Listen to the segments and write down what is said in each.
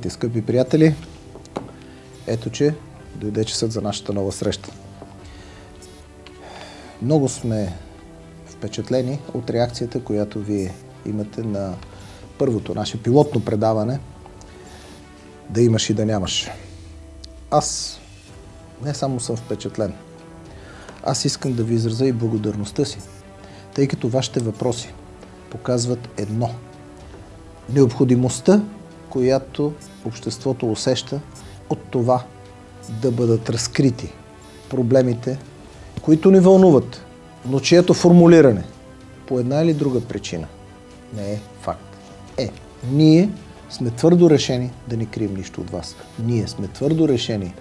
Здравейте, скъпи приятели! Ето, че дойде часът за нашата нова среща. Много сме впечатлени от реакцията, която вие имате на първото наше пилотно предаване "Да имаш и да нямаш". Аз не само съм впечатлен. Аз искам да ви изразя и благодарността си, тъй като вашите въпроси показват едно. Необходимостта, която обществото усеща от това да бъдат разкрити проблемите, които ни вълнуват, но чието формулиране по една или друга причина не е факт. Ние сме твърдо решени да не крием нищо от вас. Ние сме твърдо решени,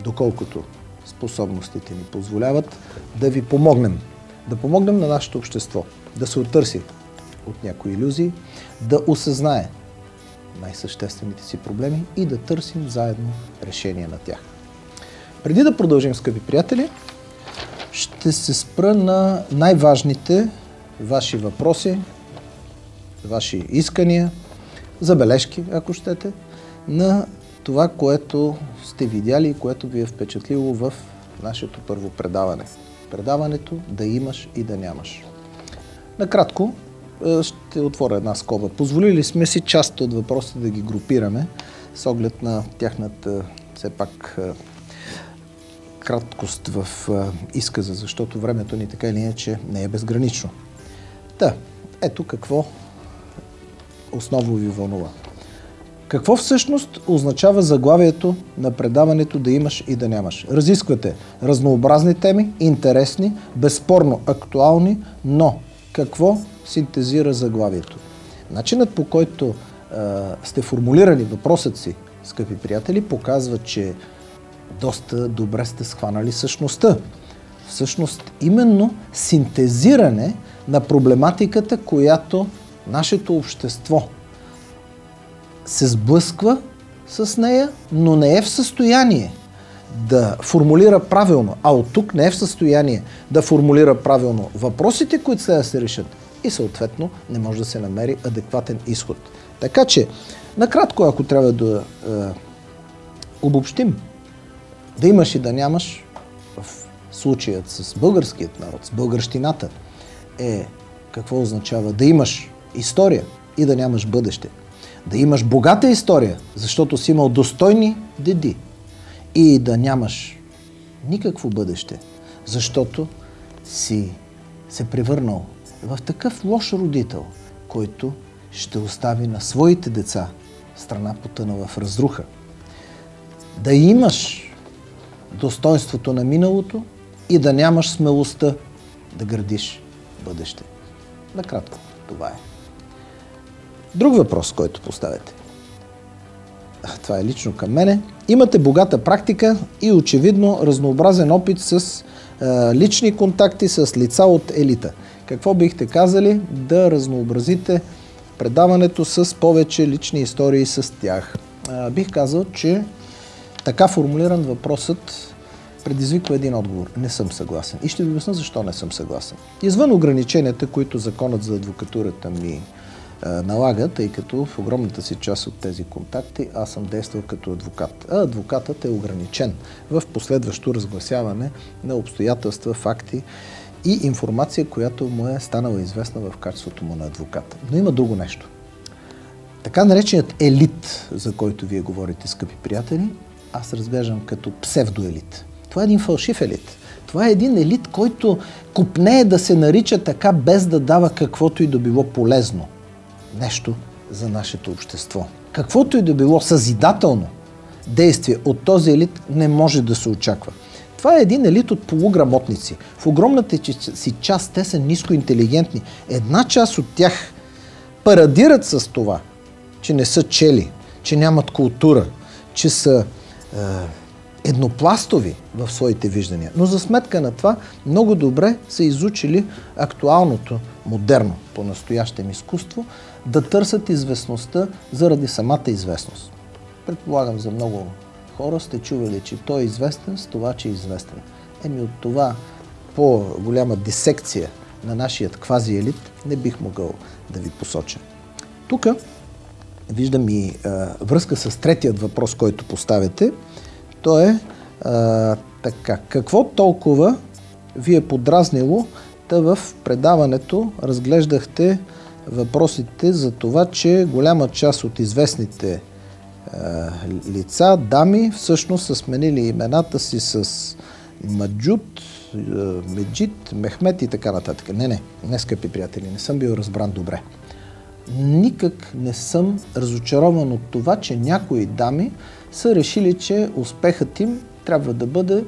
доколкото способностите ни позволяват, да ви помогнем. Да помогнем на нашето общество да се отърси от някои илюзии, да осъзнае най-съществените си проблеми и да търсим заедно решение на тях. Преди да продължим, скъпи приятели, ще се спра на най-важните ваши въпроси, ваши искания, забележки, ако щете, на това, което сте видяли и което ви е впечатлило в нашето първо предаване. Предаването "Да имаш и да нямаш". Накратко ще отворя една скоба. Позволили сме си част от въпросите да ги групираме с оглед на тяхната все пак краткост в изказа, защото времето ни така или иначе не е безгранично. Ето какво основно ви вълнува. Какво всъщност означава заглавието на предаването "Да имаш и да нямаш"? Разисквате разнообразни теми, интересни, безспорно актуални, но какво синтезира заглавието? Начинът, по който сте формулирали въпросът си, скъпи приятели, показва, че доста добре сте схванали същността. Всъщност именно синтезиране на проблематиката, която нашето общество се сблъсква с нея, но не е в състояние да формулира правилно, а от тук не е в състояние да формулира правилно въпросите, които следва да се решат, и съответно не може да се намери адекватен изход. Така че, накратко, ако трябва да обобщим, "Да имаш и да нямаш" в случаят с българският народ, с българщината, е какво означава да имаш история и да нямаш бъдеще. Да имаш богата история, защото си имал достойни деди, и да нямаш никакво бъдеще, защото си се превърнал в такъв лош родител, който ще остави на своите деца страна потънала в разруха. Да имаш достоинството на миналото и да нямаш смелостта да градиш бъдеще. Накратко, това е. Друг въпрос, който поставяте. Това е лично към мене. Имате богата практика и очевидно разнообразен опит с лични контакти с лица от елита. Какво бихте казали да разнообразите предаването с повече лични истории с тях? Бих казал, че така формулиран въпросът предизвиква един отговор. Не съм съгласен. И ще ви обясня защо не съм съгласен. Извън ограниченията, които законът за адвокатурата ми налага, тъй като в огромната си част от тези контакти аз съм действал като адвокат. А адвокатът е ограничен в последващо разгласяване на обстоятелства, факти и информация, която му е станала известна в качеството му на адвокат. Но има друго нещо. Така нареченият елит, за който вие говорите, скъпи приятели, аз разглеждам като псевдоелит. Това е един фалшив елит. Това е един елит, който копнее да се нарича така, без да дава каквото и да било полезно нещо за нашето общество. Каквото и да било съзидателно действие от този елит не може да се очаква. Това е един елит от полуграмотници. В огромната си част те са нискоинтелигентни. Една част от тях парадират с това, че не са чели, че нямат култура, че са еднопластови в своите виждания. Но за сметка на това много добре са изучили актуалното, модерно, по-настоящем изкуство, да търсят известността заради самата известност. Предполагам, за много хора сте чували, че той е известен с това, че е известен. От това по-голяма дисекция на нашият квази елит не бих могъл да ви посоча. Тук виждам и връзка с третият въпрос, който поставяте. То е така. Какво толкова ви е подразнило, та в предаването разглеждахте въпросите за това, че голяма част от известните лица, дами, всъщност са сменили имената си с Маджуд, Меджид, Мехмет и така нататък. Не, скъпи приятели, не съм бил разбран добре. Никак не съм разочарован от това, че някои дами са решили, че успехът им трябва да бъде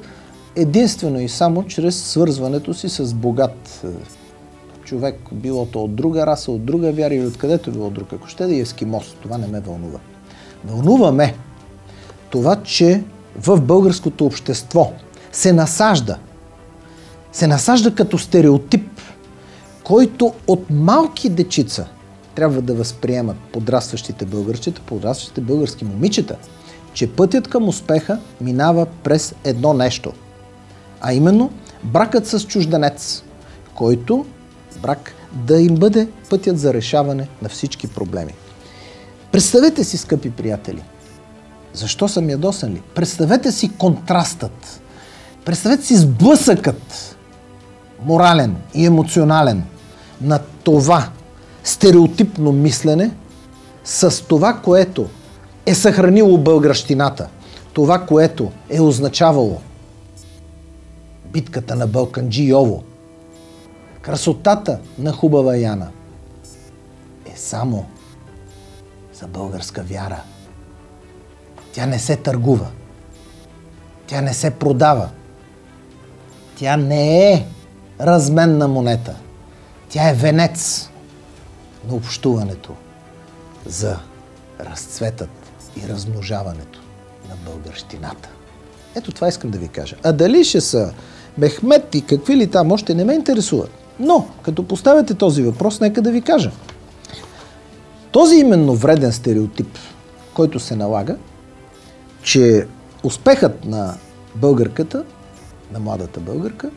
единствено и само чрез свързването си с богат човек, било то от друга раса, от друга вяра или откъдето било друг. Ако ще да е ескимос, това не ме вълнува. Вълнува ме това, че в българското общество се насажда като стереотип, който от малки дечица трябва да възприемат подрастващите българчета, подрастващите български момичета, че пътят към успеха минава през едно нещо, а именно бракът с чужденец, който брак да им бъде пътят за решаване на всички проблеми. Представете си, скъпи приятели, защо съм ядосан ли? Представете си контрастът, представете си сблъсъкът, морален и емоционален, на това стереотипно мислене с това, което е съхранило българщината, това, което е означавало битката на Балканджи-Йово, красотата на хубава Яна е само за българска вяра. Тя не се търгува. Тя не се продава. Тя не е разменна монета. Тя е венец на общуването за разцветът и размножаването на българщината. Ето това искам да ви кажа. А дали ще са Мехмет и какви ли там още не ме интересуват. Но, като поставяте този въпрос, нека да ви кажа. Този именно вреден стереотип, който се налага, че успехът на българката, на младата българка,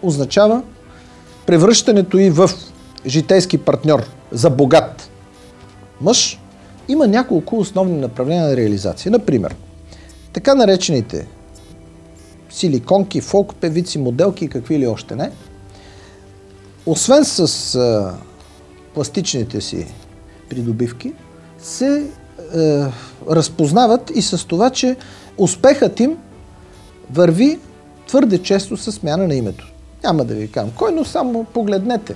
означава превръщането й в житейски партньор за богат мъж, има няколко основни направления на реализация. Например, така наречените силиконки, фолк певици, моделки и какви ли още не, освен с пластичните си придобивки, се разпознават и с това, че успехът им върви твърде често със смяна на името. Няма да ви кажам кой, но само погледнете.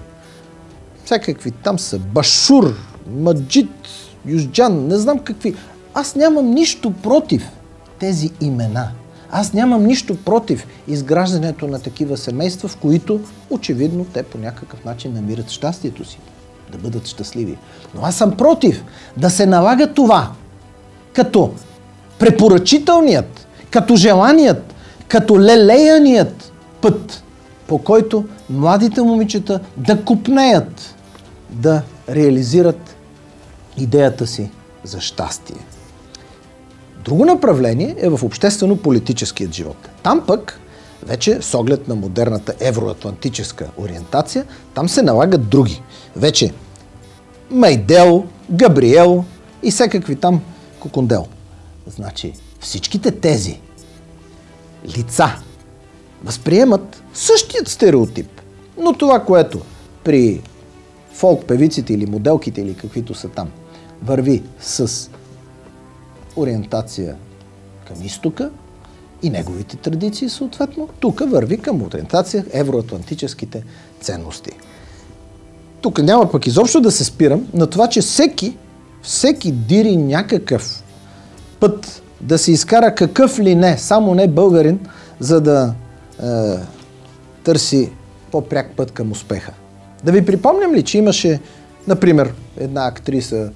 Всякакви там са Башур, Маджид, Юзджан, не знам какви. Аз нямам нищо против тези имена. Аз нямам нищо против изграждането на такива семейства, в които очевидно те по някакъв начин намират щастието си, да бъдат щастливи. Но аз съм против да се налага това като препоръчителният, като желаният, като лелеяният път, по който младите момичета да копнеят, да реализират идеята си за щастие. Друго направление е в обществено-политическият живот. Там пък, вече с оглед на модерната евроатлантическа ориентация, там се налагат други. Вече Майдел, Габриел и всякакви там Кокондел. Значи всичките тези лица възприемат същият стереотип, но това, което при фолк певиците или моделките или каквито са там, върви с ориентация към изтока и неговите традиции съответно, тук върви към ориентация евроатлантическите ценности. Тук няма пък изобщо да се спирам на това, че всеки дири някакъв път да се изкара какъв ли не, само не българин, за да търси по-пряк път към успеха. Да ви припомням ли, че имаше, например, една актриса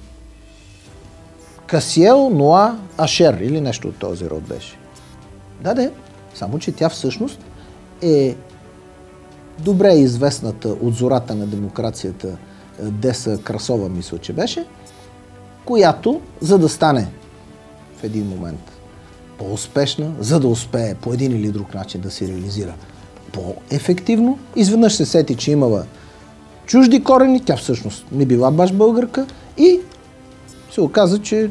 Касиел Ноа Ашер или нещо от този род беше. Да, само че тя всъщност е добре известната от зората на демокрацията Деса Красова, мисля, че беше, която, за да стане в един момент по-успешна, за да успее по един или друг начин да се реализира по-ефективно, изведнъж се сети, че имала чужди корени, тя всъщност не била баш българка и се оказа, че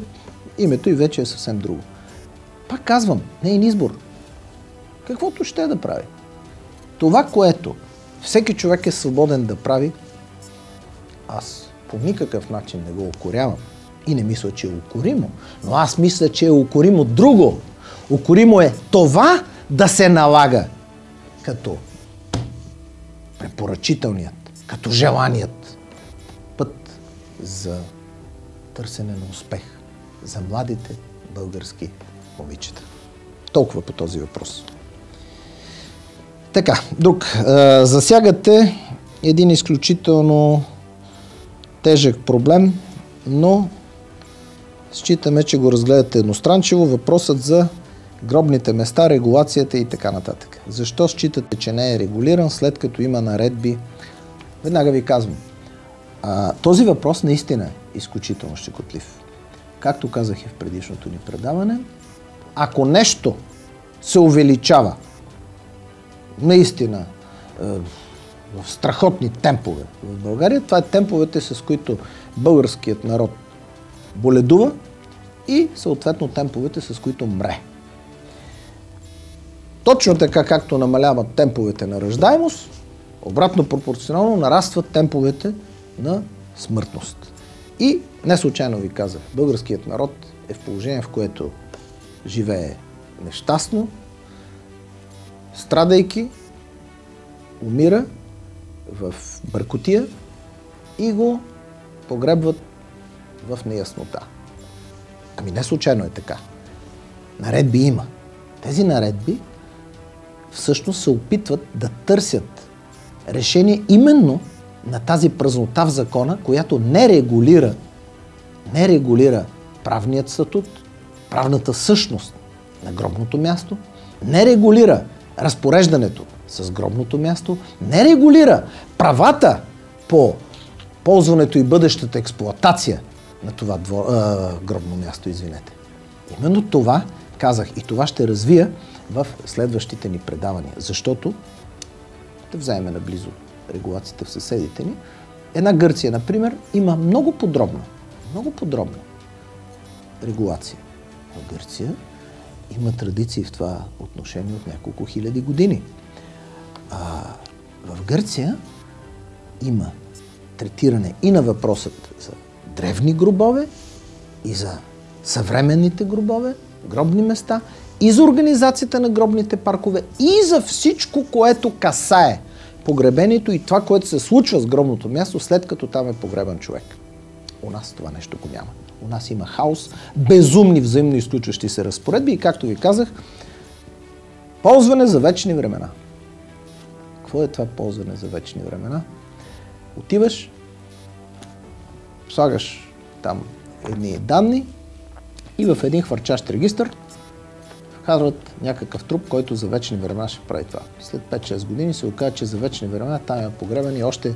името и вече е съвсем друго. Пак казвам, нейн избор. Каквото ще да прави. Това, което всеки човек е свободен да прави, аз по никакъв начин не го укорявам. И не мисля, че е укоримо. Но аз мисля, че е укоримо друго. Укоримо е това да се налага като препоръчителният, като желаният път за търсене на успех за младите български момичета. Толкова по този въпрос. Така, друг. Засягате един изключително тежък проблем, но считаме, че го разгледате едностранчиво. Въпросът за гробните места, регулацията и така нататък. Защо считате, че не е регулиран, след като има наредби? Веднага ви казвам. Този въпрос наистина е изключително щекотлив. Както казах и в предишното ни предаване, ако нещо се увеличава наистина в страхотни темпове в България, това е темповете, с които българският народ боледува и съответно темповете, с които мре. Точно така, както намаляват темповете на раждаемост, обратно пропорционално нарастват темповете на смъртност. И не случайно ви казах, българският народ е в положение, в което живее нещастно, страдайки, умира в бъркотия и го погребват в неяснота. Ами не случайно е така. Наредби има. Тези наредби всъщност се опитват да търсят решение именно на тази празнота в закона, която не регулира правният статут, правната същност на гробното място, не регулира разпореждането с гробното място, не регулира правата по ползването и бъдещата експлоатация на това гробно място, извинете. Именно това казах и това ще развия в следващите ни предавания, защото да вземем наблизо регулацията в съседите ни. Една Гърция, например, има много подробна регулация. В Гърция има традиции в това отношение от няколко хиляди години. В Гърция има третиране и на въпросът за древни гробове, и за съвременните гробове, гробни места, и за организацията на гробните паркове, и за всичко, което касае погребението и това, което се случва с гробното място, след като там е погребан човек. У нас това нещо го няма. У нас има хаос, безумни взаимно изключващи се разпоредби и, както ви казах, ползване за вечни времена. Какво е това ползване за вечни времена? Отиваш, слагаш там едни данни и в един хвърчащ регистър вкарват някакъв труп, който за вечни времена ще прави това. След 5-6 години се оказа, че за вечни времена там е погребан и още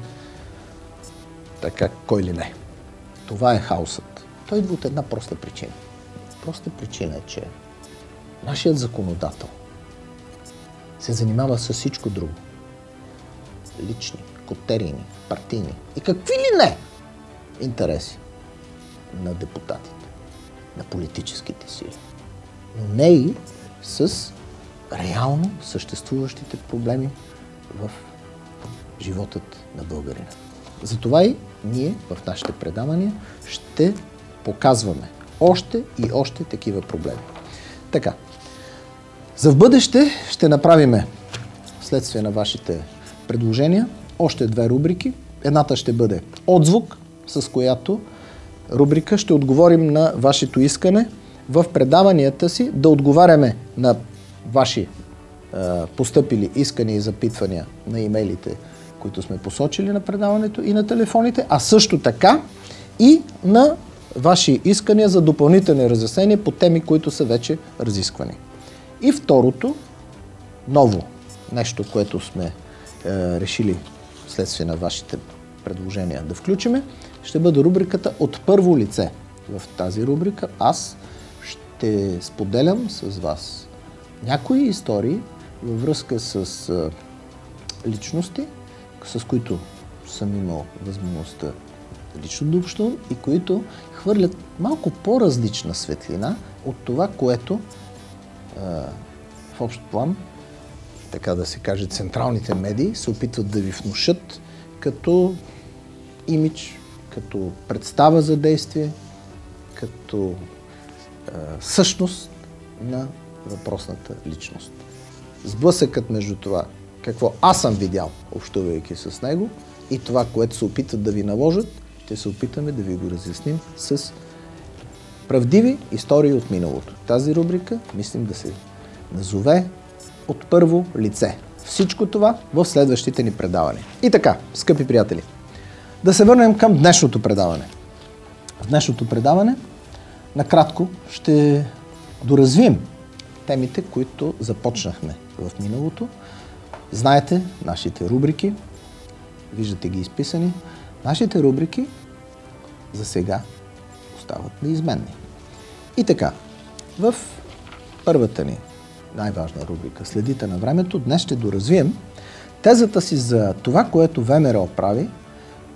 така кой ли не. Това е хаосът. Той идва от една проста причина. Проста причина е, че нашият законодател се занимава с всичко друго. Лични, котерийни, партийни и какви ли не интереси на депутатите, на политическите сили. Но не и с реално съществуващите проблеми в животът на българина. Затова и ние в нашите предавания ще показваме още и още такива проблеми. Така, за в бъдеще ще направим, вследствие на вашите предложения, още 2 рубрики. Едната ще бъде отзвук, с която рубрика ще отговорим на вашето искане в предаванията си да отговаряме на ваши постъпили искания и запитвания на имейлите, които сме посочили на предаването и на телефоните, а също така и на ваши искания за допълнителни разяснения по теми, които са вече разисквани. И второто, ново нещо, което сме решили вследствие на вашите предложения да включиме, ще бъде рубриката от първо лице. В тази рубрика аз ще споделям с вас някои истории във връзка с личности, с които съм имал възможността лично дущо и които хвърлят малко по-различна светлина от това, което в общ план, така да се каже, централните медии се опитват да ви внушат като имидж, като представа за действие, като същност на въпросната личност. Сблъсъкът между това, какво аз съм видял, общувайки с него, и това, което се опитват да ви наложат, ще се опитаме да ви го разясним с правдиви истории от миналото. Тази рубрика, мислим да се назове от първо лице. Всичко това в следващите ни предавания. И така, скъпи приятели, да се върнем към днешното предаване. В днешното предаване накратко ще доразвием темите, които започнахме в миналото. Знаете нашите рубрики, виждате ги изписани. Нашите рубрики за сега остават неизменни. И така, в първата ни най-важна рубрика "Следите на времето", днес ще доразвием тезата си за това, което ВМРО прави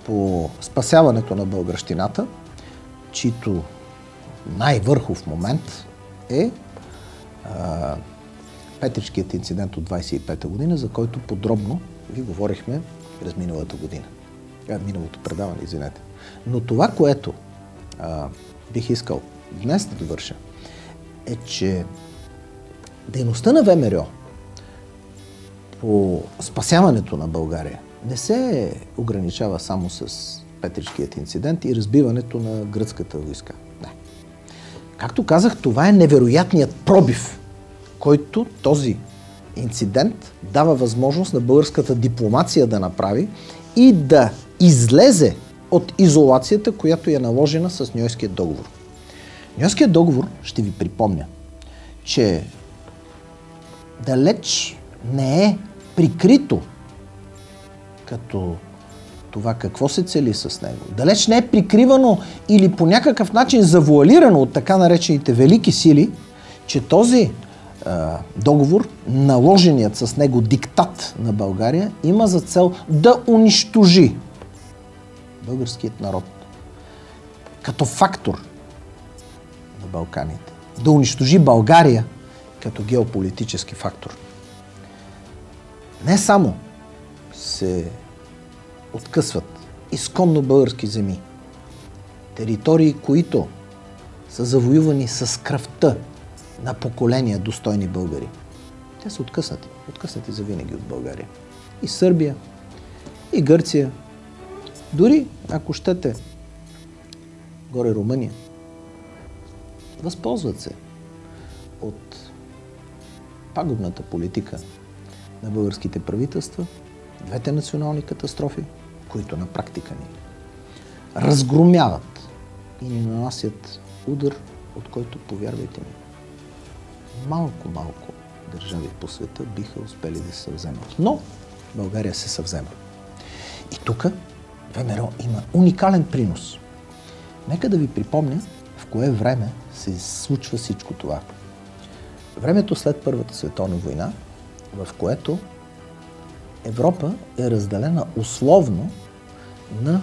по спасяването на българщината, чието най-върхов момент е Петричкият инцидент от 25-та година, за който подробно ви говорихме през миналата година. Миналото предаване, извинете. Но това, което бих искал днес да довърша, е, че дейността на ВМРО по спасяването на България не се ограничава само с Петричкият инцидент и разбиването на гръцката войска. Не. Както казах, това е невероятният пробив, който този инцидент дава възможност на българската дипломация да направи и да излезе от изолацията, която е наложена с Ньойския договор. Ньойският договор, ще ви припомня, че далеч не е прикрито като това какво се цели с него. Далеч не е прикривано или по някакъв начин завуалирано от така наречените велики сили, че този договор, наложеният с него диктат на България, има за цел да унищожи българският народ като фактор на Балканите. Да унищожи България като геополитически фактор. Не само се откъсват изконно български земи, територии, които са завоювани с кръвта на поколения достойни българи. Те са откъснати. Откъснати завинаги от България. И Сърбия, и Гърция, дори, ако щете, горе Румъния, възползват се от пагубната политика на българските правителства, двете национални катастрофи, които на практика ни разгромяват и ни нанасят удар, от който, повярвайте ми, малко държави по света биха успели да се съвземат. Но България се съвзема. И тук ВМРО има уникален принос. Нека да ви припомня в кое време се случва всичко това. Времето след Първата световна война, в което Европа е разделена условно на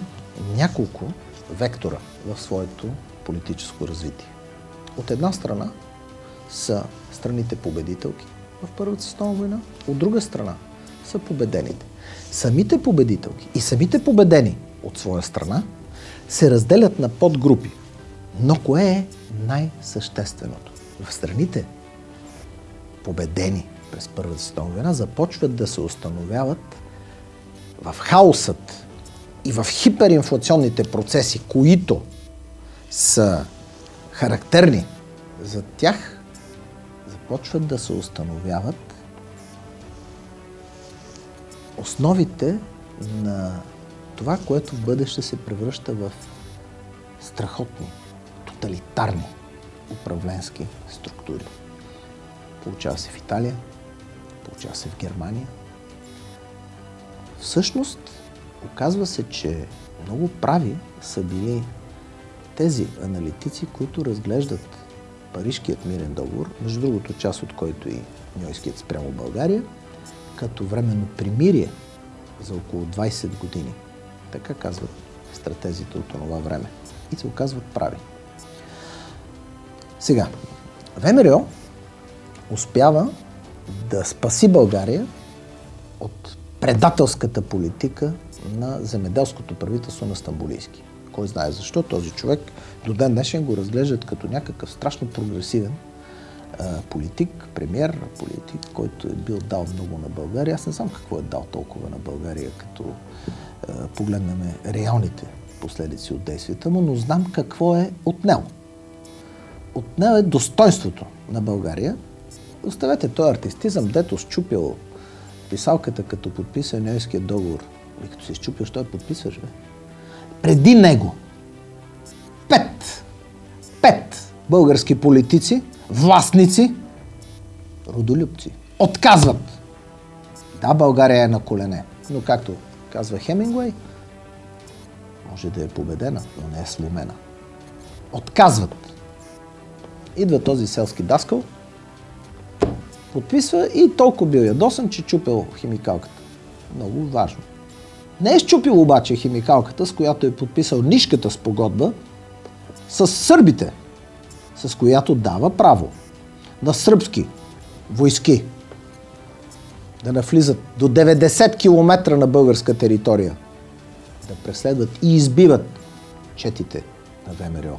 няколко вектора в своето политическо развитие. От една страна са страните победителки в Първата световна война, от друга страна са победените. Самите победителки и самите победени от своя страна се разделят на подгрупи. Но кое е най-същественото? В страните победени през Първата световна война започват да се установяват в хаосът и в хиперинфлационните процеси, които са характерни за тях, започват да се установяват основите на това, което в бъдеще се превръща в страхотни, тоталитарни управленски структури. Получава се в Италия, получава се в Германия. Всъщност, оказва се, че много прави са били тези аналитици, които разглеждат Парижкият мирен договор, между другото част от който и Ньойският спрямо България, като временно примирие за около 20 години. Така казват стратезите от това време. И се оказват прави. Сега, ВМРО успява да спаси България от предателската политика на земеделското правителство на Стамболийски. Кой знае защо този човек до ден днешен го разглеждат като някакъв страшно прогресивен политик, премиер, политик, който е бил дал много на България. Аз не знам какво е дал толкова на България, като погледнем реалните последици от действията му, но знам какво е отнел. Отнел е достойнството на България. Оставете този артистизъм, дето счупил писалката, като подписа Ньойския договор. И като се счупил, що я подписваш, бе? Преди него пет български политици, властници, родолюбци, отказват. Да, България е на колене, но както казва Хемингуей, може да е победена, но не е сломена. Отказват. Идва този селски даскал, подписва и толкова бил ядосан, че чупил химикалката. Много важно. Не е счупил обаче химикалката, с която е подписал Нишката спогодба с сърбите, с която дава право на сръбски войски да навлизат до 90 км на българска територия, да преследват и избиват четите на ВМРО.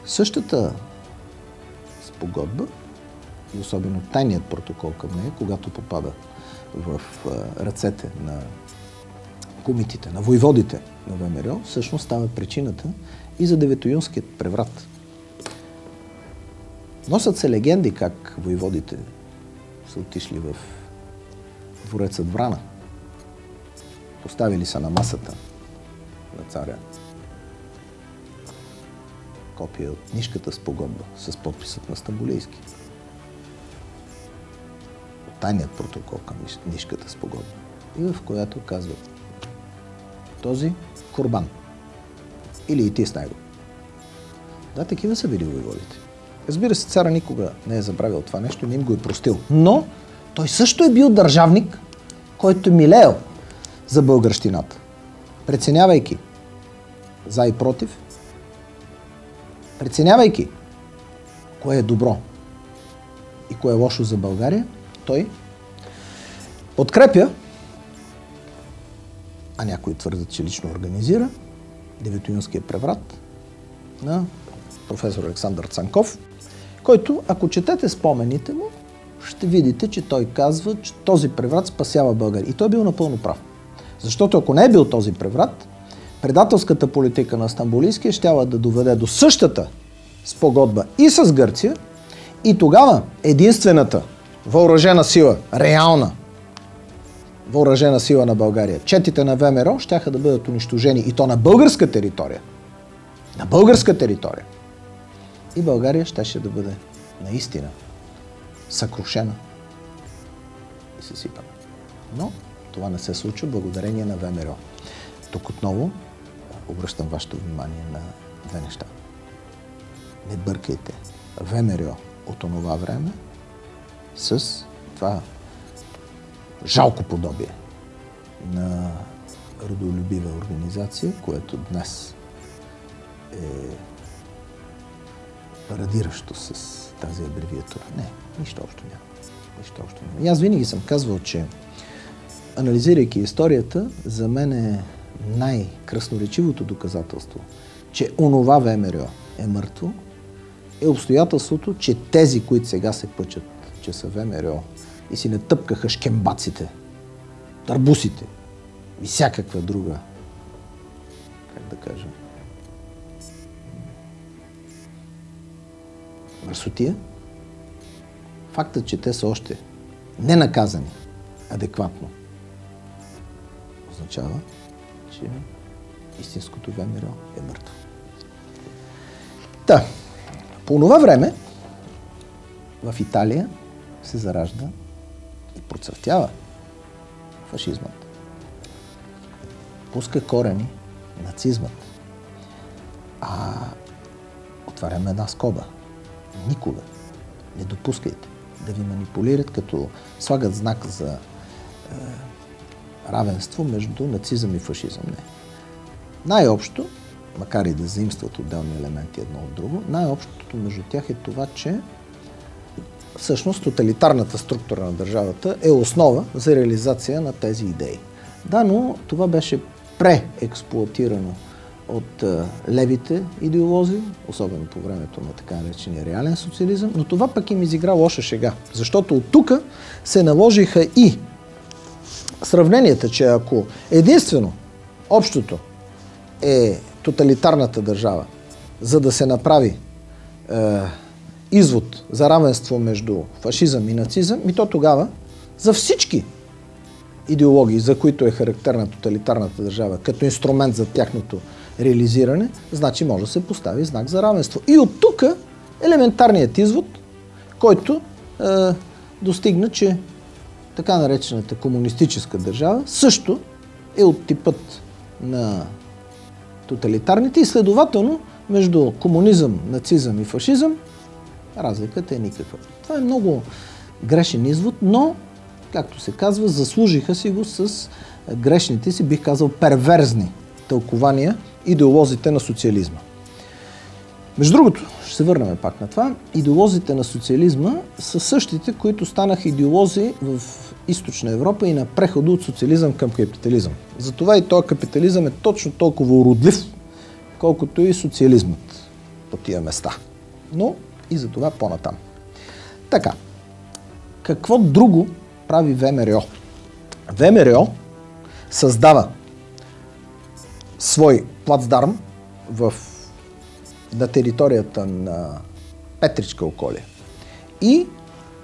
Същата спогодба и особено тайният протокол към нея, когато попада в ръцете на комитите, на войводите на ВМРО, всъщност става причината и за Деветоюнският преврат. Носят се легенди как войводите са отишли в дворецът Врана. Поставили са на масата на царя копия от Нишката спогодба с подписът на Стамболийски. Тайният протокол към Нишката спогодба. И в която казват: този Курбан. Или и ти с него. Да, такива са били войводите. Разбира се, цара никога не е забравил това нещо и не им го е простил. Но той също е бил държавник, който е милеел за българщината. Преценявайки за и против, преценявайки кое е добро и кое е лошо за България, той подкрепя, а някои твърдят, че лично организира, Деветоюнския преврат на професор Александър Цанков, който, ако четете спомените му, ще видите, че той казва, че този преврат спасява България. И той е бил напълно прав. Защото ако не е бил този преврат, предателската политика на Стамболийския щяла да доведе до същата спогодба и с Гърция, и тогава единствената въоръжена сила, реална въоръжена сила на България, четите на ВМРО, щяха да бъдат унищожени, и то на българска територия. На българска територия. И България щеше да бъде наистина съкрушена и съсипана. Но това не се случва благодарение на ВМРО. Тук отново обръщам вашето внимание на две неща. Не бъркайте ВМРО от онова време с това жалко подобие на родолюбива организация, което днес е парадиращо с тази абревиатура. Не, нищо общо няма. Нищо общо няма. И аз винаги съм казвал, че анализирайки историята, за мен е най-красноречивото доказателство, че онова ВМРО е мъртво, е обстоятелството, че тези, които сега се пъчат, че са ВМРО и си натъпкаха шкембаците, търбусите и всякаква друга, как да кажа, мърсотия, фактът, че те са още ненаказани адекватно, означава, че истинското ВМРО е мъртво. Та, по това време в Италия се заражда и процъфтява фашизмът. Пуска корени нацизмът. Отваряме една скоба. Никога не допускайте да ви манипулират, като слагат знак за равенство между нацизъм и фашизъм. Не. Най-общо, макар и да заимстват отделни елементи едно от друго, най-общото между тях е това, че всъщност тоталитарната структура на държавата е основа за реализация на тези идеи. Да, но това беше преексплоатирано от левите идеолози, особено по времето на така наречения реален социализъм, но това пък им изигра лоша шега, защото от тук се наложиха и сравненията, че ако единствено общото е тоталитарната държава, за да се направи извод за равенство между фашизъм и нацизъм, и то тогава за всички идеологии, за които е характерна тоталитарната държава, като инструмент за тяхното реализиране, значи може да се постави знак за равенство. И от тук елементарният извод, който достигна, че така наречената комунистическа държава също е от типът на тоталитарните и следователно между комунизъм, нацизъм и фашизъм разликата е никаква. Това е много грешен извод, но, както се казва, заслужиха си го с грешните си, бих казал, перверзни тълкования идеолозите на социализма. Между другото, ще се върнем пак на това, идеолозите на социализма са същите, които станаха идеолози в Източна Европа и на прехода от социализъм към капитализъм. Затова и този капитализъм е точно толкова уродлив, колкото и социализмът по тия места. Но и за това по-натам. Така, какво друго прави ВМРО? ВМРО създава свой плацдарм на територията на Петричка околие и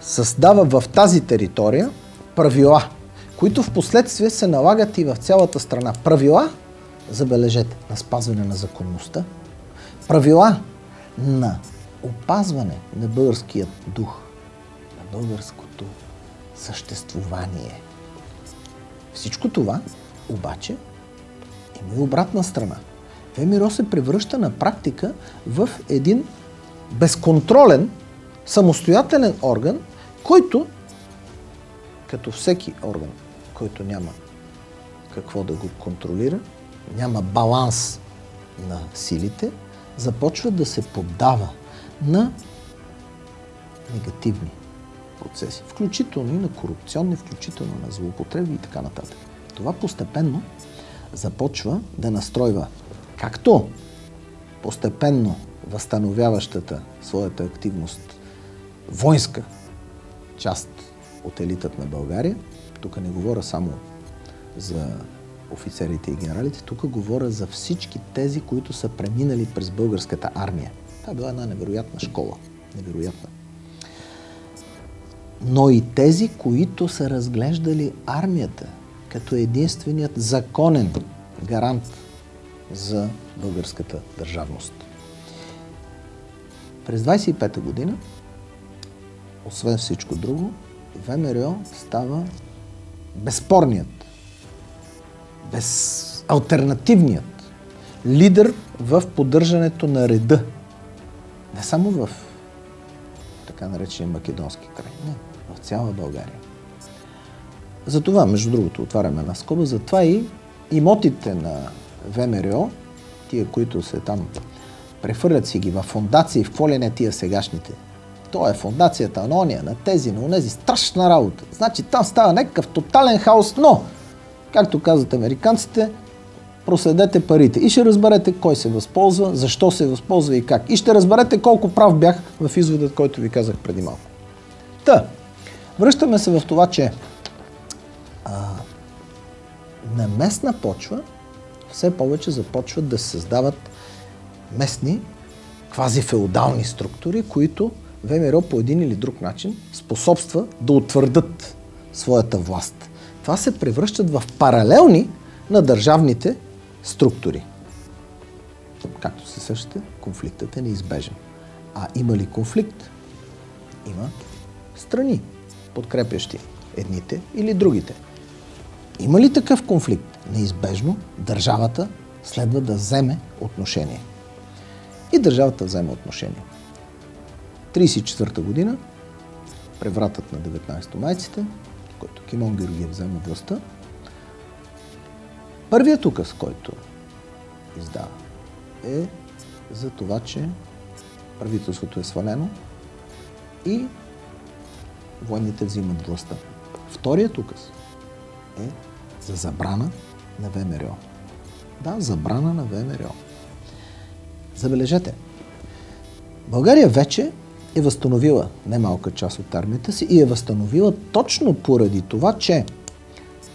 създава в тази територия правила, които в последствие се налагат и в цялата страна. Правила, забележете, на спазване на законността, правила на опазване на българският дух, на българското съществувание. Всичко това обаче има и обратна страна. ВМРО се превръща на практика в един безконтролен, самостоятелен орган, който, като всеки орган, който няма какво да го контролира, няма баланс на силите, започва да се поддава на негативни процеси, включително и на корупционни, включително на злоупотреби и така нататък. Това постепенно започва да настройва както постепенно възстановяващата своята активност воинска част от елитът на България. Тук не говоря само за офицерите и генералите, тук говоря за всички тези, които са преминали през българската армия. Това е била една невероятна школа. Невероятна. Но и тези, които са разглеждали армията като единственият законен гарант за българската държавност. През 25-та година, освен всичко друго, ВМРО става безспорният, безалтернативният лидер в поддържането на реда. Не само в така наречения македонски край, не, в цяла България. Затова, между другото, отваряме една скоба, затова и имотите на ВМРО, тия, които се там прехвърлят си ги в фондации, в какво ли не тия сегашните. То е фондацията на ония, на тези, на онези. Страшна работа. Значи там става някакъв тотален хаос, но, както казват американците, проследете парите и ще разберете кой се възползва, защо се възползва и как. И ще разберете колко прав бях в изводът, който ви казах преди малко. Та, връщаме се в това, че на местна почва все повече започват да се създават местни квазифеодални структури, които ВМРО по един или друг начин способства да утвърдат своята власт. Това се превръщат в паралелни на държавните структури. Както се сещате, конфликтът е неизбежен. А има ли конфликт? Има страни, подкрепящи едните или другите. Има ли такъв конфликт? Неизбежно държавата следва да вземе отношение. И държавата взема отношение. 1934 година, превратът на 19 майците, който Кимон Георгиев взема властта, първият указ, който издава, е за това, че правителството е свалено и военните взимат властта. Вторият указ е за забрана на ВМРО. Да, забрана на ВМРО. Забележете, България вече е възстановила немалка част от армията си и е възстановила точно поради това, че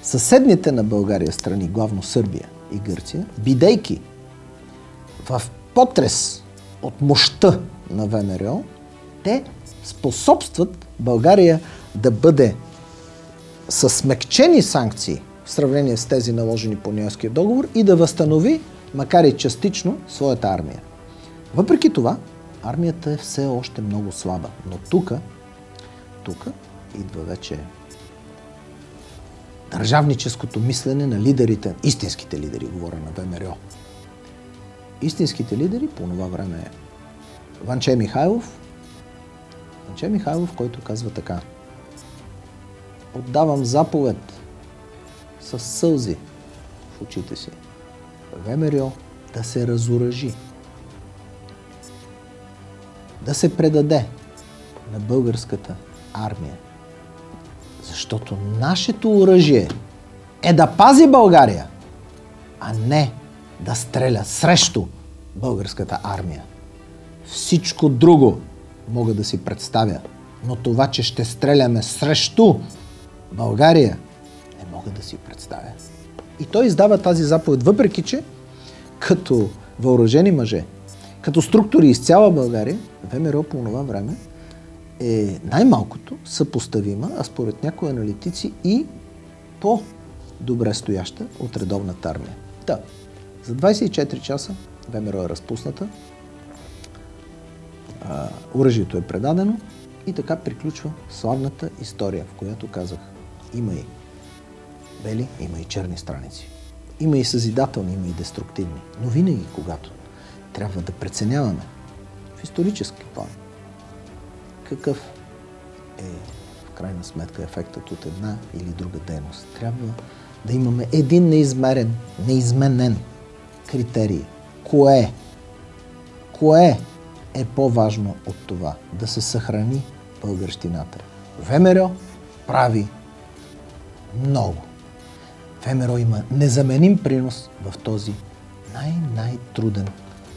съседните на България страни, главно Сърбия и Гърция, бидейки в потрес от мощта на ВМРО, те способстват България да бъде със смекчени санкции в сравнение с тези наложени по Ньойския договор и да възстанови, макар и частично, своята армия. Въпреки това, армията е все още много слаба, но тук идва вече държавническото мислене на лидерите, истинските лидери, говоря на ВМРО. Истинските лидери по това време е Ванче Михайлов, който казва така: отдавам заповед със сълзи в очите си ВМРО да се разоръжи, да се предаде на българската армия. Защото нашето оръжие е да пази България, а не да стреля срещу българската армия. Всичко друго мога да си представя, но това, че ще стреляме срещу България, не мога да си представя. И той издава тази заповед, въпреки че като въоръжени мъже, като структури из цяла България, ВМРО по това време е най-малкото съпоставима, а според някои аналитици и по-добре стояща от редовната армия. Да, за 24 часа ВМРО е разпусната, оръжието е предадено и така приключва славната история, в която казах: има и бели, има и черни страници. Има и съзидателни, има и деструктивни. Но винаги, когато трябва да преценяваме в исторически план какъв е в крайна сметка ефектът от една или друга дейност, трябва да имаме един неизменен критерий. Кое е по-важно от това? Да се съхрани българщината. ВМРО прави много. ВМРО има незаменим принос в този най-труден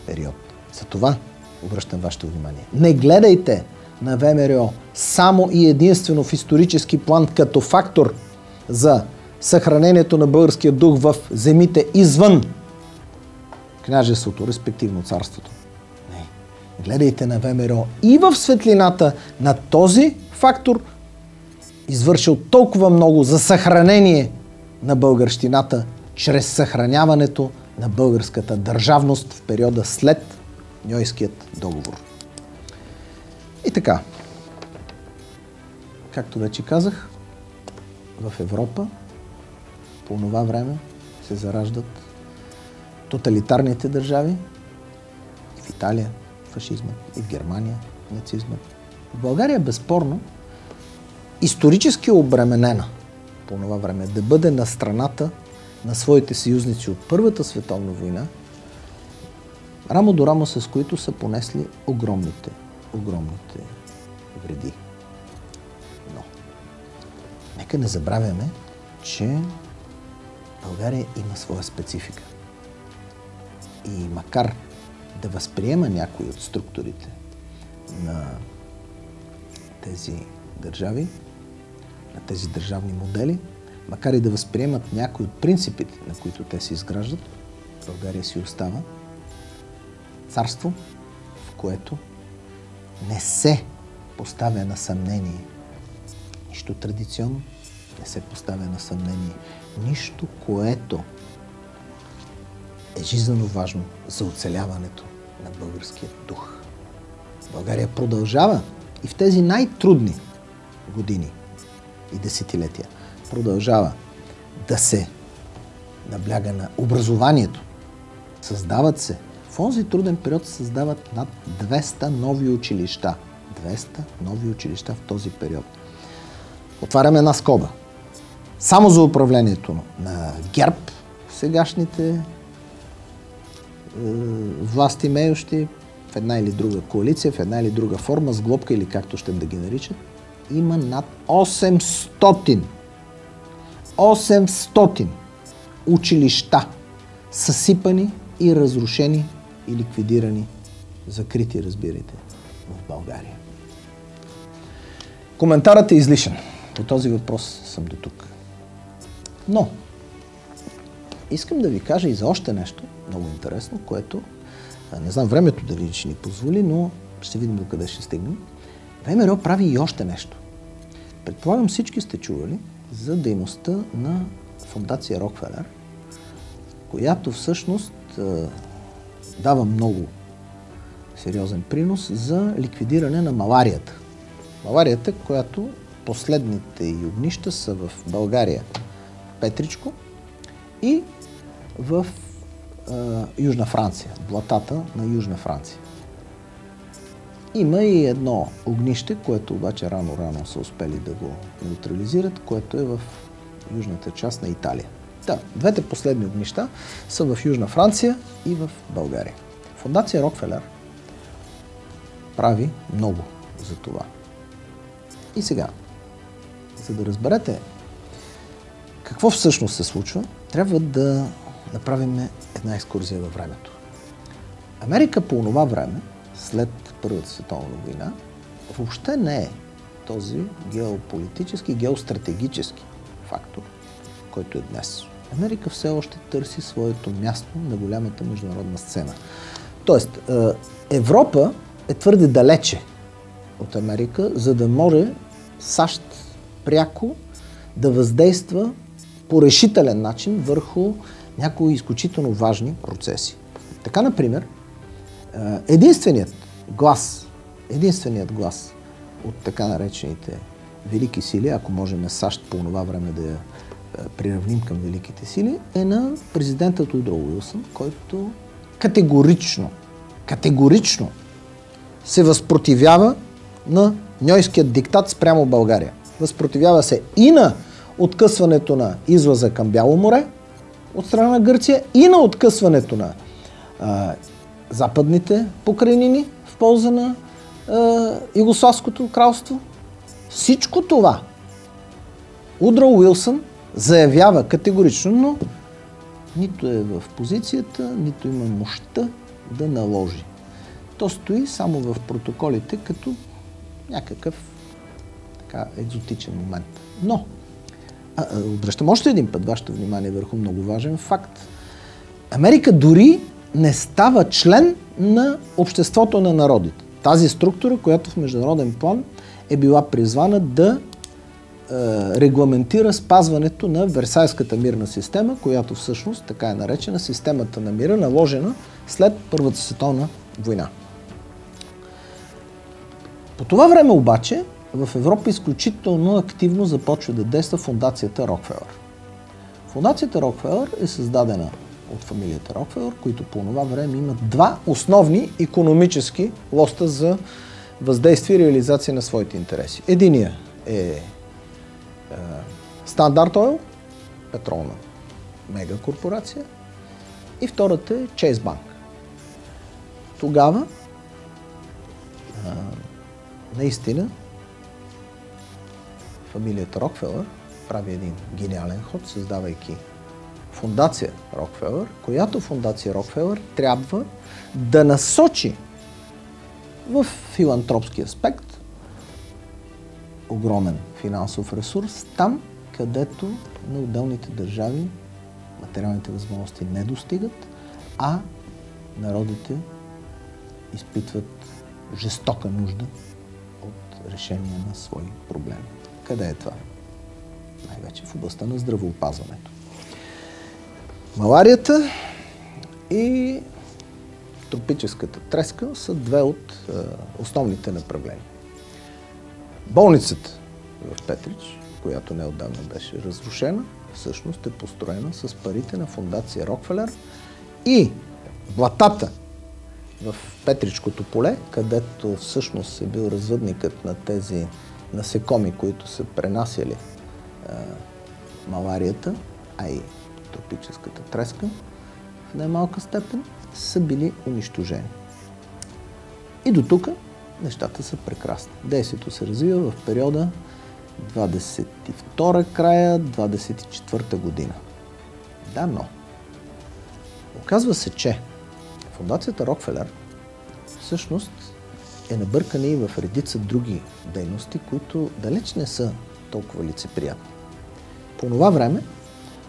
период. Затова обръщам вашето внимание. Не гледайте на ВМРО само и единствено в исторически план като фактор за съхранението на българския дух в земите извън княжеството, респективно царството. Не. Гледайте на ВМРО и в светлината на този фактор, извършил толкова много за съхранение на българщината, чрез съхраняването на българската държавност в периода след Ньойският договор. И така, както вече казах, в Европа по това време се зараждат тоталитарните държави, и в Италия фашизмът, и в Германия нацизмът. В България безспорно исторически обременена по това време да бъде на страната на своите съюзници от Първата световна война, рамо до рамо с които са понесли огромните вреди. Но нека не забравяме, че България има своя специфика. И макар да възприема някои от структурите на тези държави, на тези държавни модели, макар и да възприемат някои от принципите, на които те се изграждат, България си остава царство, в което не се поставя на съмнение нищо традиционно, не се поставя на съмнение нищо, което е жизнено важно за оцеляването на българския дух. България продължава и в тези най-трудни години и десетилетия продължава да се набляга на образованието. Създават се, в онзи труден период се създават над 200 нови училища. 200 нови училища в този период. Отваряме една скоба. Само за управлението на ГЕРБ сегашните власт имеющи в една или друга коалиция, в една или друга форма, с глобка или както ще да ги наричат, има над 800 училища, съсипани и разрушени и ликвидирани, закрити, разбирайте, в България. Коментарът е излишен. По този въпрос съм до тук. Но искам да ви кажа и за още нещо много интересно, което не знам времето дали ще ни позволи, но ще видим до къде ще стигнем. ВМРО прави и още нещо. Предполагам, всички сте чували за дейността на фондация Рокфелер, която всъщност дава много сериозен принос за ликвидиране на маларията. Маларията, която последните й огнища са в България, в Петричко и в Южна Франция, блатата на Южна Франция. Има и едно огнище, което обаче рано са успели да го неутрализират, което е в южната част на Италия. Да, двете последни огнища са в Южна Франция и в България. Фондация Рокфелер прави много за това. И сега, за да разберете какво всъщност се случва, трябва да направим една екскурзия във времето. Америка по това време, след Първата световна война, въобще не е този геополитически, геостратегически фактор, който е днес. Америка все още търси своето място на голямата международна сцена. Тоест, Европа е твърде далече от Америка, за да може САЩ пряко да въздейства по решителен начин върху някои изключително важни процеси. Така, например, единственият глас от така наречените велики сили, ако можем САЩ по това време да я приравним към великите сили, е на президента Удро Уилсън, който категорично се възпротивява на ньойският диктат спрямо България. Възпротивява се и на откъсването на излаза към Бяло море от страна на Гърция, и на откъсването на западните покрайнини в полза на Югославското кралство. Всичко това Удро Уилсън заявява категорично, но нито е в позицията, нито има мощта да наложи. То стои само в протоколите като някакъв така екзотичен момент. Но обръщам още един път вашето внимание върху много важен факт. Америка дори не става член на Обществото на народите. Тази структура, която в международен план е била призвана да регламентира спазването на Версайската мирна система, която всъщност така е наречена системата на мира, наложена след Първата световна война. По това време обаче в Европа изключително активно започва да действа фондацията Рокфелер. Фондацията Рокфелер е създадена от фамилията Рокфелер, които по това време имат два основни икономически лоста за въздействие и реализация на своите интереси. Единия е Standard Oil, петролна мегакорпорация, и втората е Chase Bank. Тогава наистина фамилията Рокфелер прави един гениален ход, създавайки фондация Рокфелер, която фондация Рокфелер трябва да насочи в филантропски аспект огромен финансов ресурс там, където на отделните държави материалните възможности не достигат, а народите изпитват жестока нужда от решение на свои проблеми. Къде е това? Най-вече в областта на здравеопазването. Маларията и тропическата треска са две от основните направления. Болницата в Петрич, която неотдавна беше разрушена, всъщност е построена с парите на фондация Рокфелер, и блатата в Петричкото поле, където всъщност е бил развъдникът на тези насекоми, които са пренасяли маларията, а и тропическата треска в най-малка степен, са били унищожени. И до тук нещата са прекрасни. Действието се развива в периода 22 края, 24 година. Да, но оказва се, че фондацията Рокфелер всъщност е набъркана и в редица други дейности, които далеч не са толкова лицеприятни. По това време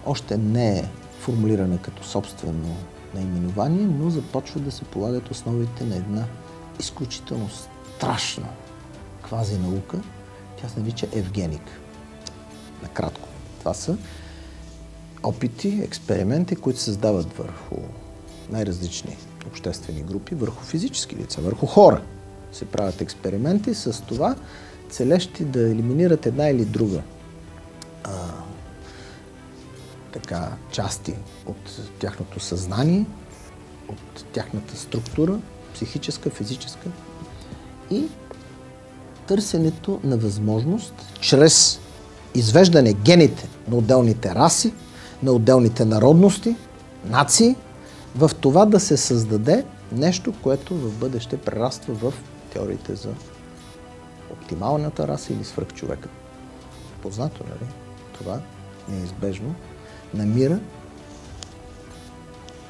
още не е формулирана като собствено наименование, но започва да се полагат основите на една изключително страшна квази наука. Тя се нарича евгеника. Накратко. Това са опити, експерименти, които се създават върху най-различни обществени групи, върху физически лица, върху хора. Се правят експерименти с това, целещи да елиминират една или друга части от тяхното съзнание, от тяхната структура, психическа, физическа, и търсенето на възможност чрез извеждане гените на отделните раси, на отделните народности, нации, в това да се създаде нещо, което в бъдеще прераства в теориите за оптималната раса или свръхчовека. Познато, нали? Това неизбежно намира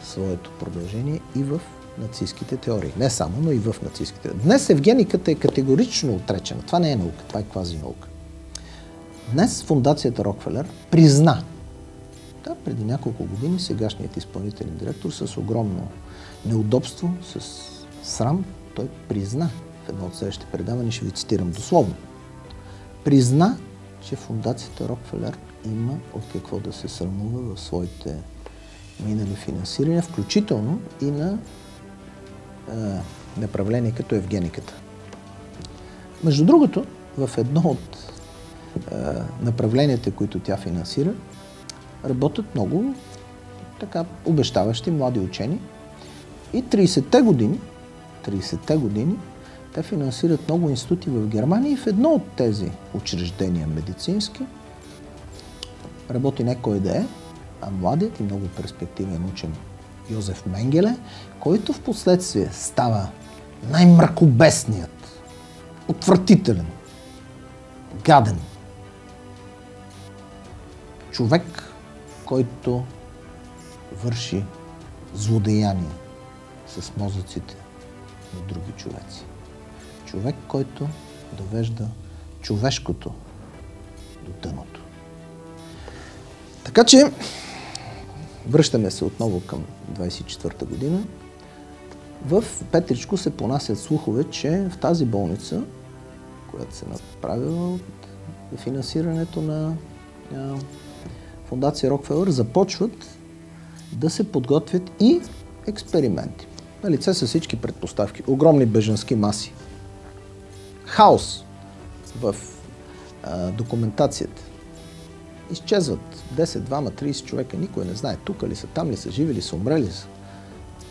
своето продължение и в нацистските теории. Не само, но и в нацистските теории. Днес евгениката е категорично отречена. Това не е наука, това е квази наука. Днес фондацията Рокфелер призна, преди няколко години, сегашният изпълнителен директор с огромно неудобство, с срам, той призна в едно от следващите предавания, ще ви цитирам дословно, призна, че фондацията Рокфелер има от какво да се срамува в своите минали финансирания, включително и на направление като евгениката. Между другото, в едно от направленията, които тя финансира, работят много обещаващи млади учени и 30-те години те финансират много институти в Германия и в едно от тези учреждения медицински работи не кой да е, а младият и много перспективен учен Йозеф Менгеле, който в последствие става най-мракобесният, отвратителен, гаден човек, който върши злодеяние с мозъците на други човеци. Човек, който довежда човешкото до дъното. Така че, връщаме се отново към 24-та година. В Петричко се понасят слухове, че в тази болница, която се направила от финансирането на фондация Рокфелер, започват да се подготвят и експерименти. На лице са всички предпоставки. Огромни бежански маси. Хаос в документацията. Изчезват 10, 2, 30 човека. Никой не знае тук ли са, там ли са, живи ли са, умрели са.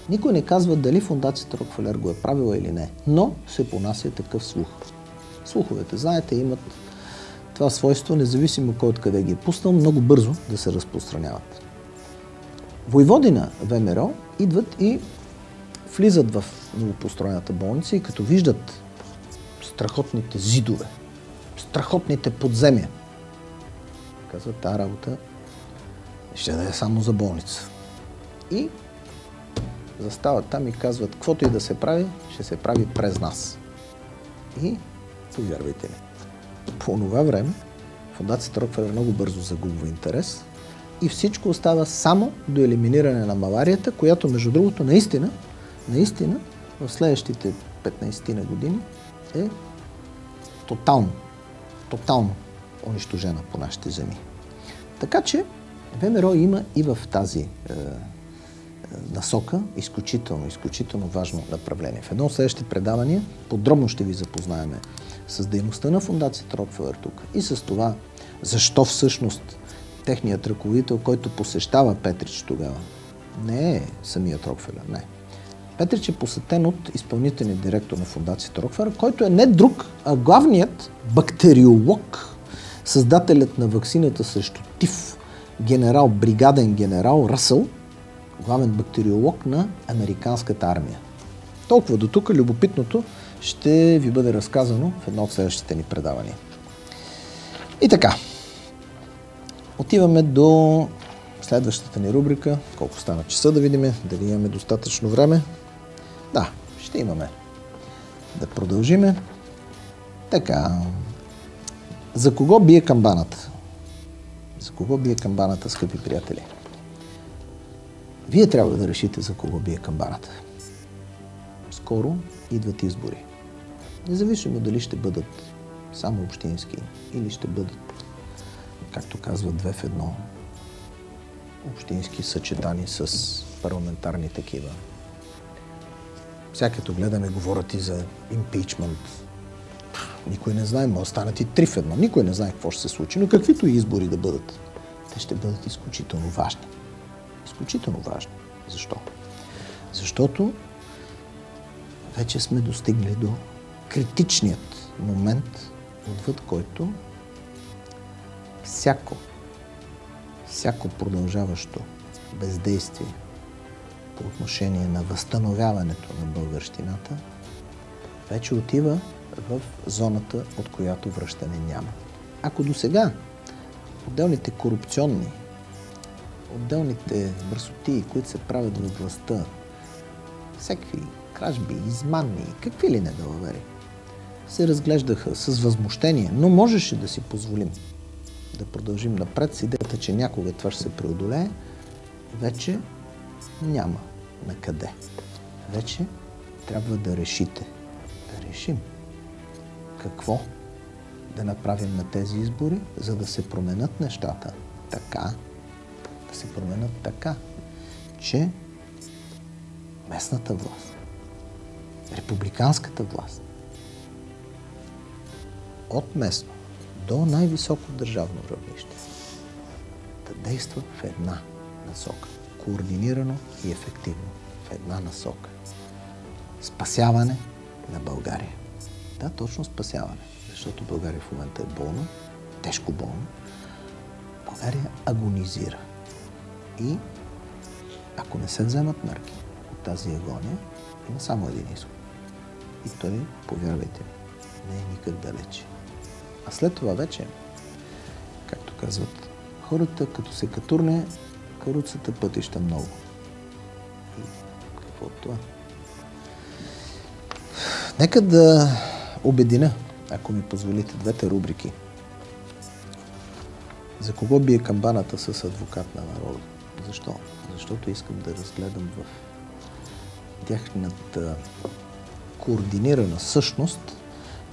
Никой не казва дали фондацията Рокфелер го е правила или не. Но се понася такъв слух. Слуховете, знаете, имат това свойство, независимо кой откъде ги е пуснал, много бързо да се разпространяват. Войводи на ВМРО идват и влизат в новопостроената болница и като виждат страхотните зидове, страхотните подземия, казват, тази работа ще да е само за болница. И застават там и казват, каквото и да се прави, ще се прави през нас. И повярвайте ми, по това време фондацията Рокфелер много бързо загубва интерес и всичко остава само до елиминиране на маларията, която, между другото, наистина в следващите 15 години е тотално унищожена по нашите земи. Така че ВМРО има и в тази насока изключително важно направление. В едно от следващите предавания подробно ще ви запознаем с дейността на фондацията Рокфелер тук и с това, защо всъщност техният ръководител, който посещава Петрич тогава, не е самият Рокфелер, не. Петрич е посетен от изпълнителния директор на фондацията Рокфелер, който е не друг, а главният бактериолог, създателят на ваксината срещу ТИФ, бригаден генерал Ръсъл, главен бактериолог на американската армия. Толкова до тук любопитното ще ви бъде разказано в едно от следващите ни предавания. И така, отиваме до следващата ни рубрика. Колко стана часа да видим, дали имаме достатъчно време. Да, ще имаме. Да продължиме. Така, за кого бие камбаната? За кого бие камбаната, скъпи приятели? Вие трябва да решите за кого бие камбаната. Скоро идват избори. Независимо дали ще бъдат само общински или ще бъдат, както казват, 2 в 1, общински съчетани с парламентарни такива. Всякато гледаме, говорят и за импичмент. Никой не знае, може да станат и 3 в 1. Никой не знае какво ще се случи, но каквито и избори да бъдат, те ще бъдат изключително важни. Изключително важни. Защо? Защото вече сме достигнали до критичният момент, отвъд който всяко продължаващо бездействие по отношение на възстановяването на българщината вече отива в зоната, от която връщане няма. Ако досега отделните корупционни, отделните мръсотии, които се правят във властта, всякакви кражби, измами, какви ли недалавери, се разглеждаха с възмущение, но можеше да си позволим да продължим напред с идеята, че някога това ще се преодолее, вече няма на къде. Вече трябва да решите. Да решим какво да направим на тези избори, за да се променят нещата така, че местната власт, републиканската власт, от местно до най-високо държавно равнище, да действа в една насока. Координирано и ефективно. В една насока. Спасяване на България. Да, точно спасяване. Защото България в момента е болна, тежко болна. България агонизира. И ако не се вземат мерки от тази агония, има само един изход. И той, повярвайте ми, не е никак далече. А след това вече, както казват хората, като се катурне, каруцата пътища много. И какво от това? Нека да обедина, ако ми позволите, двете рубрики. За кого бие камбаната с адвокат на народа? Защо? Защото искам да разгледам в тяхната координирана същност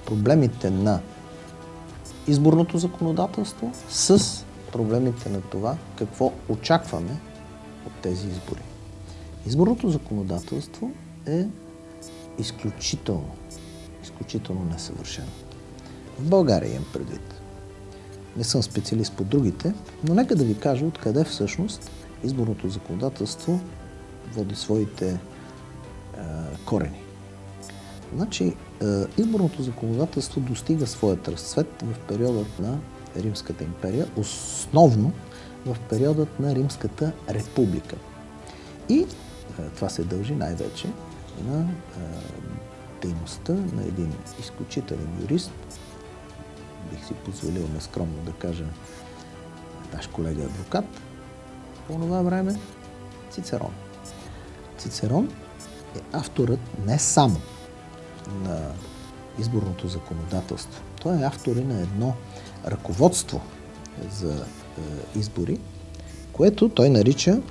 проблемите на изборното законодателство с проблемите на това какво очакваме от тези избори. Изборното законодателство е изключително несъвършено. В България имам предвид. Не съм специалист по другите, но нека да ви кажа откъде всъщност изборното законодателство води своите корени. Значи, изборното законодателство достига своят разцвет в периодът на Римската империя, основно в периодът на Римската република. И това се дължи най-вече на дейността на един изключителен юрист, бих си позволил нескромно да кажа наш колега адвокат по това време, Цицерон. Цицерон е авторът не само на изборното законодателство. Той е автор и на едно ръководство за избори, което той нарича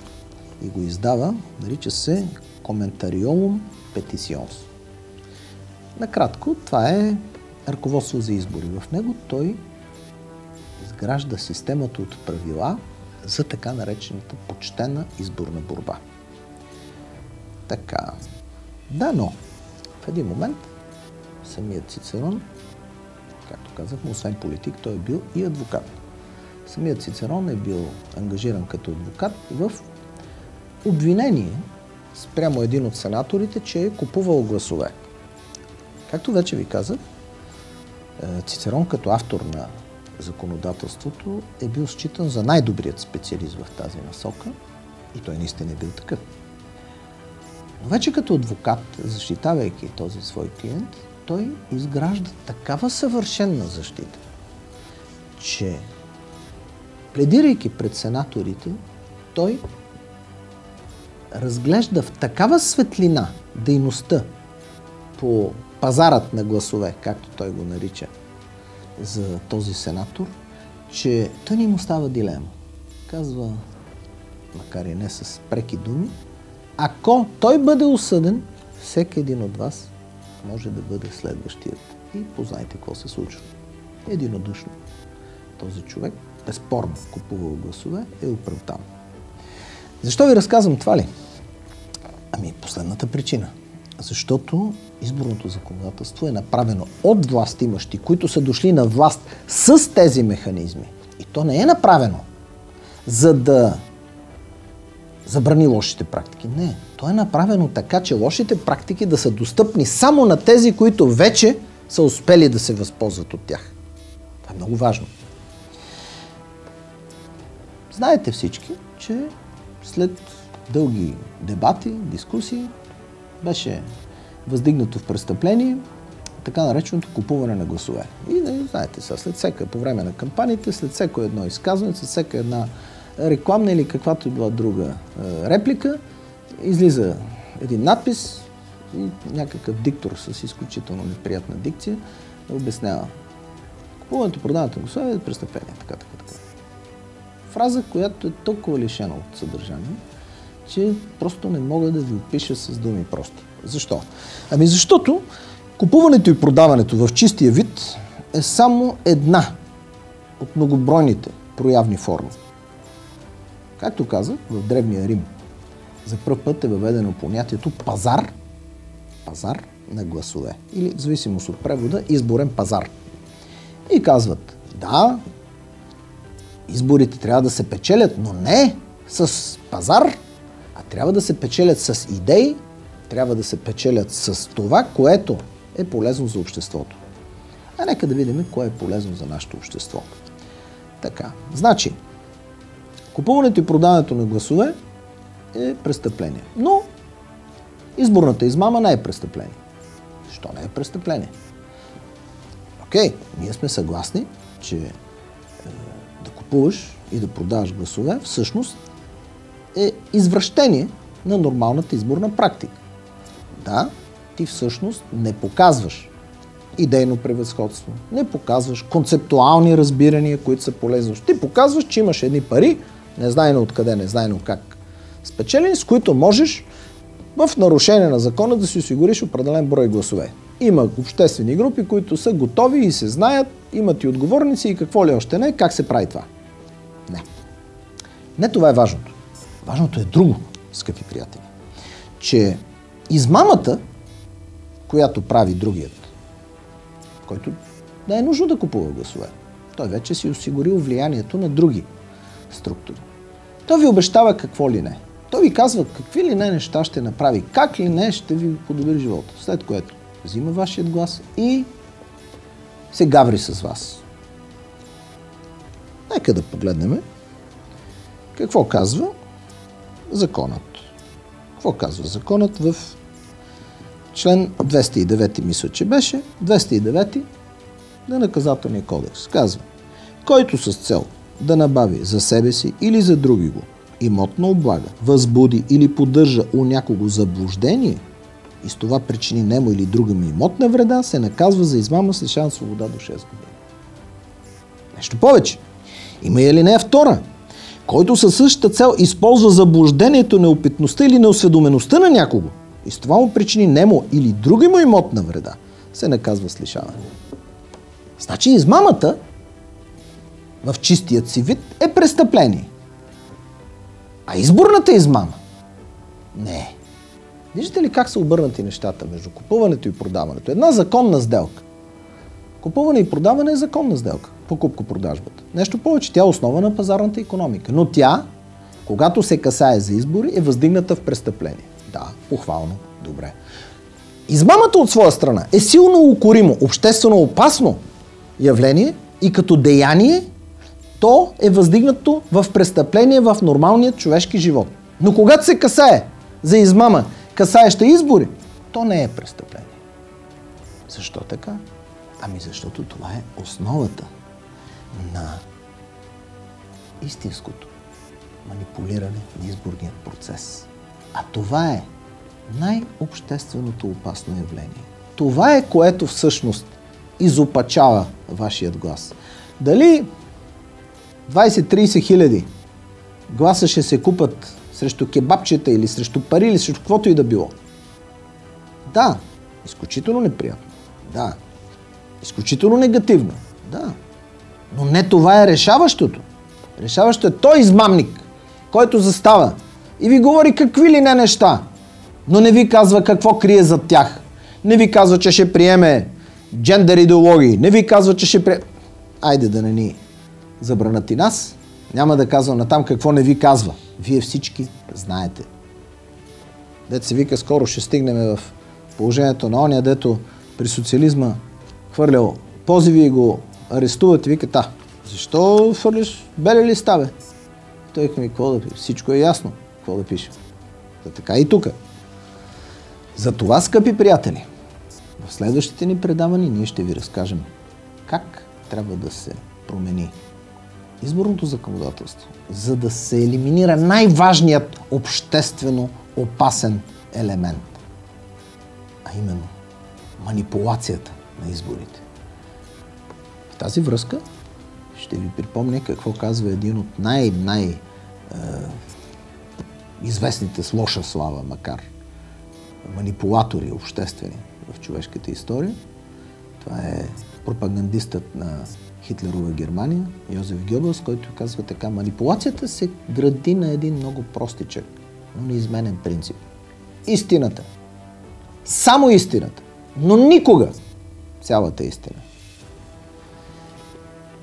и го издава, нарича се Commentarium Petitionis. Накратко, това е ръководство за избори. В него той изгражда системата от правила за така наречената почтена изборна борба. Така, да, но в един момент самият Цицерон, както казахме, освен политик, той е бил и адвокат. Самият Цицерон е бил ангажиран като адвокат в обвинение спрямо един от сенаторите, че е купувал гласове. Както вече ви казах, Цицерон като автор на законодателството е бил считан за най-добрият специалист в тази насока И той наистина е бил такъв. Но вече като адвокат, защитавайки този свой клиент, той изгражда такава съвършенна защита, че пледирайки пред сенаторите, той разглежда в такава светлина дейността по пазарът на гласове, както той го нарича за този сенатор, че той не му става дилема. Казва, макар и не с преки думи, ако той бъде осъден, всеки един от вас може да бъде следващият. И познайте какво се случва. Единодушно този човек, безспорно купувал гласове, е оправдан. Защо ви разказвам това ли? Ами последната причина. Защото изборното законодателство е направено от властимащи, които са дошли на власт с тези механизми. И то не е направено за да забрани лошите практики. Не. То е направено така, че лошите практики да са достъпни само на тези, които вече са успели да се възползват от тях. Това е много важно. Знаете всички, че след дълги дебати, дискусии, беше въздигнато в престъпление така нареченото купуване на гласове. И знаете сега, след всяка, по време на кампаниите, след всяко едно изказване, след всяка една рекламна или каквато и била друга реплика, излиза един надпис и някакъв диктор с изключително неприятна дикция обяснява. Купуването, продаването на гласове е престъпление. Така. Фраза, която е толкова лишена от съдържание, че просто не мога да ви опиша с думи просто. Защо? Ами защото купуването и продаването в чистия вид е само една от многобройните проявни форми. Както казах, в Древния Рим за пръв път е въведено понятието пазар на гласове. Или в зависимост от превода, изборен пазар. И казват, да, изборите трябва да се печелят, но не с пазар, а трябва да се печелят с идеи, трябва да се печелят с това, което е полезно за обществото. А нека да видим кое е полезно за нашето общество. Така, значи, купуването и продаването на гласове е престъпление. Но изборната измама не е престъпление. Защо не е престъпление? Окей, ние сме съгласни, че да купуваш и да продаваш гласове всъщност е извращение на нормалната изборна практика. Да, ти всъщност не показваш идейно превъзходство, не показваш концептуални разбирания, които са полезни. Ти показваш, че имаш едни пари, незнайно откъде, незнайно как спечелени, с които можеш в нарушение на закона да си осигуриш определен брой гласове. Има обществени групи, които са готови и се знаят, имат и отговорници и какво ли още не, как се прави това. Не. Не това е важното. Важното е друго, скъпи приятели. Че измамата, която прави другият, който не е нужно да купува гласове, той вече си осигурил влиянието на други структури. Той ви обещава какво ли не. Той ви казва какви ли не неща ще направи, как ли не ще ви подобри живота. След което взима вашият глас и се гаври с вас. Нека да погледнем какво казва законът. Какво казва законът в член 209, мисля, че беше, 209 на Наказателния кодекс. Казва, който с цел да набави за себе си или за други го имотна облага, възбуди или поддържа у някого заблуждение и с това причини нему или друга му имотна вреда, се наказва за измама с лишаване свобода до 6 години. Нещо повече. Има и алинея 2. Който със същата цел използва заблуждението, неопитността или неосведомеността на някого и с това му причини нему или друга му имотна вреда, се наказва с лишаване. Значи измамата в чистият си вид е престъпление. А изборната измама? Не. Виждате ли как са обърнати нещата между купуването и продаването? Една законна сделка. Купуване и продаване е законна сделка. Покупко-продажбата. Нещо повече, тя е основа на пазарната икономика. Но тя, когато се касае за избори, е въздигната в престъпление. Да, похвално, добре. Измамата от своя страна е силно укоримо, обществено опасно явление и като деяние то е въздигнато в престъпление в нормалния човешки живот. Но когато се касае за измама, касаеща избори, то не е престъпление. Защо така? Ами защото това е основата на истинското манипулиране на изборния процес. А това е най-общественото опасно явление. Това е, което всъщност изопачава вашият глас. Дали 20-30 хиляди гласа ще се купат срещу кебабчета или срещу пари или срещу каквото и да било? Да, изключително неприятно. Да, изключително негативно. Да, но не това е решаващото. Решаващото е той измамник, който застава и ви говори какви ли не неща, но не ви казва какво крие зад тях. Не ви казва, че ще приеме джендър идеологии. Не ви казва, че ще приеме... Айде да не ни забранат и нас. Няма да казвам натам какво не ви казва. Вие всички знаете. Дето се вика, скоро ще стигнем в положението на оня, дето при социализма хвърлял позиви и го арестуват и викат, защо хвърляш бели листа, бе? Той ми, какво да пише? Всичко е ясно. Какво да пише? Така и тук. Затова, скъпи приятели, в следващите ни предавания ние ще ви разкажем как трябва да се промени изборното законодателство, за да се елиминира най-важният обществено опасен елемент, а именно манипулацията на изборите. В тази връзка ще ви припомня какво казва един от известните с лоша слава, макар манипулатори обществени в човешката история. Това е пропагандистът на Хитлерова Германия, Йозеф Гьобелс, който казва така: манипулацията се гради на един много простичък, но неизменен принцип. Истината. Само истината. Но никога цялата истина.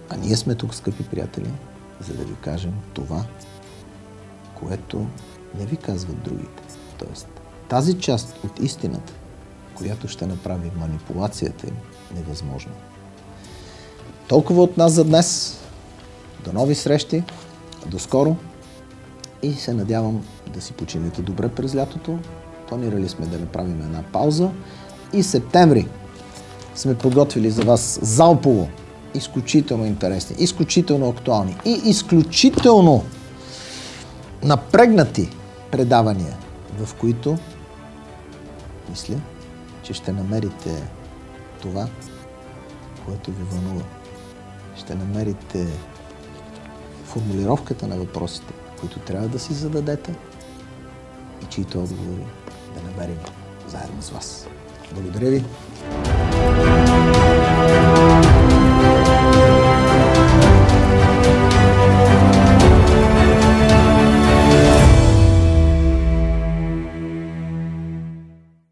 А ние сме тук, скъпи приятели, за да ви кажем това, което не ви казват другите. Тоест, тази част от истината, която ще направи манипулацията им невъзможна. Толкова от нас за днес. До нови срещи. До скоро. И се надявам да си починете добре през лятото. Планирали сме да направим една пауза. И септември сме подготвили за вас залпово изключително интересни, изключително актуални и изключително напрегнати предавания, в които мисля, че ще намерите това, което ви вълнува. Ще намерите формулировката на въпросите, които трябва да си зададете и чието отговори да намерим заедно с вас. Благодаря ви!